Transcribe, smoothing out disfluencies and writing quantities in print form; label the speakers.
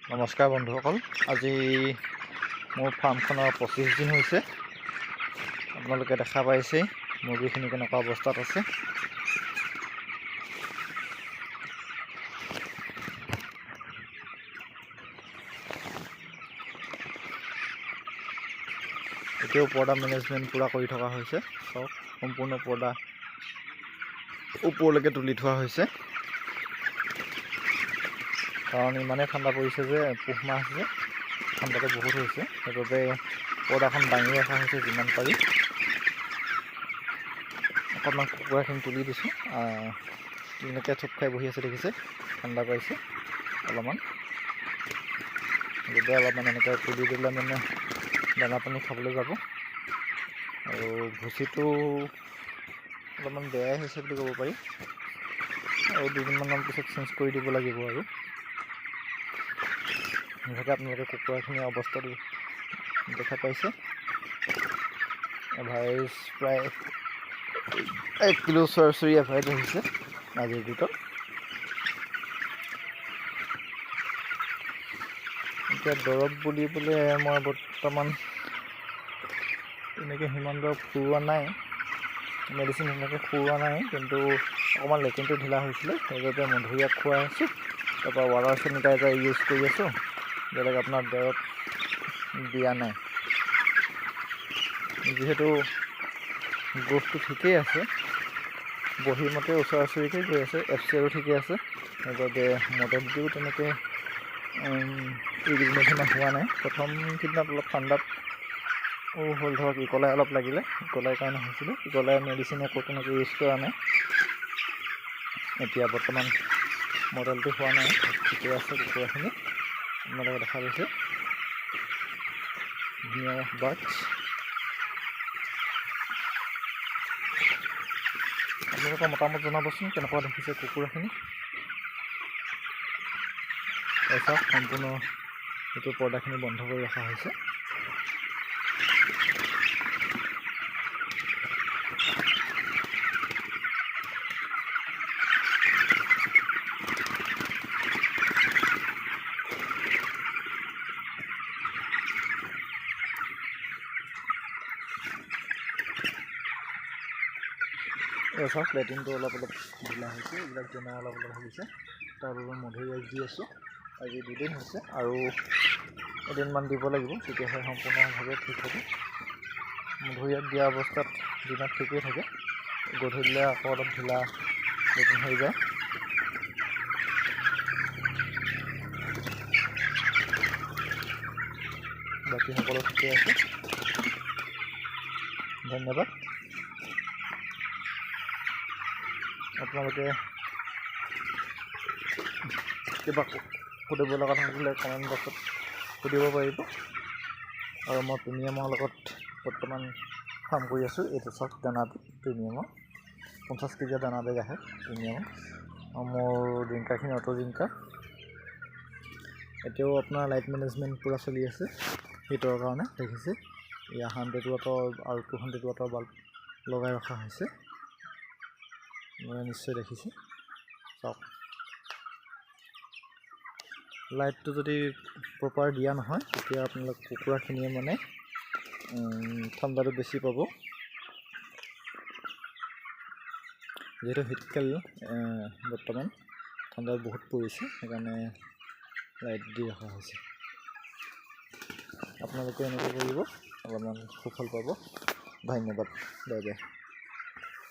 Speaker 1: নমস্কাৰ বন্ধুসকল, আজি মোৰ ফাৰ্মখনৰ 25 দিন হৈছে। আপোনালোকে দেখা পাইছেই মুৰ্গীখিনি কেনেকুৱা অৱস্থাত আছে। এতিয়াও পৰ্দা মেনেজমেণ্ট পূৰা কৰি থকা হৈছে। চব সম্পূৰ্ণ পৰ্দা ওপৰলৈকে তুলি থোৱা হৈছে, কাৰণ ইমানেই ঠাণ্ডা পৰিছে যে পুহ মাহ যে ঠাণ্ডাটো বহুত হৈছে, সেইবাবে পৰ্দাখন দাঙি ৰখা হৈছে যিমান পাৰি। অকণমান কুকুৰাখিনি তুলি দিছোঁ। তেনেকৈ থোপ খাই বহি আছে, দেখিছে, ঠাণ্ডা পাইছে অলপমান। যদি অলপমান এনেকৈ তুলি দিলে মানে দানা পানী খাবলৈ যাব। আৰু ভুচিটো অলপমান বেয়াই হৈছে বুলি ক'ব পাৰি, আৰু দুদিনমানৰ পিছত চেঞ্জ কৰি দিব লাগিব। আৰু এনেকৈ আপোনালোকে কুকুৰাখিনিৰ অৱস্থাটো দেখা পাইছে। এভাৰেজ প্ৰায় 1 কিলো চৰি এভাৰেজ আহিছে আজিৰ ভিতৰত। এতিয়া দৰৱ বুলিবলৈ মই বৰ্তমান এনেকৈ সিমান দৰৱ খুওৱা নাই, মেডিচিন সেনেকৈ খুওৱা নাই, কিন্তু অকণমান লেট্ৰিনটো ঢিলা হৈছিলে, সেইবাবে মধুৰিয়াক খুৱাই আছোঁ। তাৰপৰা ৱাটাৰ চেনিটাইজাৰ ইউজ কৰি আছোঁ, বেলেগ আপোনাৰ দৰৱ দিয়া নাই। যিহেতু গ্ৰোথটো ঠিকেই আছে, বহীমতে ওচৰা ওচৰিকৈ গৈ আছে, FCRও ঠিকে আছে, সেইবাবে মৰ্টেলিটিও তেনেকৈ এইকেইদিনত সিমান হোৱা নাই। প্ৰথম কেইদিনত অলপ ঠাণ্ডাত হ'ল, ধৰক ইকলাই অলপ লাগিলে, ইকলাই কাৰণে হৈছিলে। ইকলাই মেডিচিন একো তেনেকৈ ইউজ কৰা নাই। এতিয়া বৰ্তমান মৰ্টেলিটি হোৱা নাই, ঠিকে আছে কুকুৰাখিনি। আপোনালোকে দেখা পাইছে ধুনীয়া বাৰ্ডছ। আপোনালোকৰ মতামত জনাবচোন, কেনেকুৱা দেখিছে কুকুৰাখিনি। চাওক, সম্পূৰ্ণ এইটো পৰ্দাখিনি বন্ধ কৰি ৰখা হৈছে। চাওক, লেট্ৰিনটো অলপ ঢিলা হৈছে, এইবিলাক জমা অলপ হৈছে। তাৰ বাবে মধুৰিয়াক দি আছোঁ। আজি 2 দিন হৈছে, আৰু এদিনমান দিব লাগিব, তেতিয়াহে সম্পূৰ্ণভাৱে ঠিক হ'ব। মধুৰিয়াক দিয়া অৱস্থাত দিনত ঠিকেই থাকে, গধূলিলৈ আকৌ অলপ ঢিলা লেট্ৰিন হৈ যায়। বাকী সকলো ঠিকে আছে, ধন্যবাদ। আপোনালোকে কিবা সুধিব লগা থাকিলে কমেণ্ট বক্সত সুধিব পাৰিব। আৰু মই প্ৰিমিয়ামৰ লগত বৰ্তমান কাম কৰি আছোঁ। এইটো চাওক দানাটো প্ৰিমিয়ামৰ 50 কেজিৰ দানা বেগ আহে প্ৰিমিয়ামৰ। মোৰ জিংকাখিনি অটো জিংকা। এতিয়াও আপোনাৰ লাইট মেনেজমেণ্ট পূৰা চলি আছে হিটৰ কাৰণে, দেখিছে। ইয়াৰ 100 ৱাটৰ আৰু 200 ৱাটৰ বাল্ব লগাই ৰখা হৈছে, নিশ্চয় দেখিছে। চাওক, লাইটটো যদি প্ৰপাৰ দিয়া নহয়, তেতিয়া আপোনালোক কুকুৰাখিনিয়ে মানে ঠাণ্ডাটো বেছি পাব। যিহেতু শীতকাল বৰ্তমান ঠাণ্ডা বহুত পৰিছে, সেইকাৰণে লাইট দি ৰখা হৈছে। আপোনালোকে এনেকৈ কৰিব, অলপমান সুফল পাব। ধন্যবাদ, বাই বাই।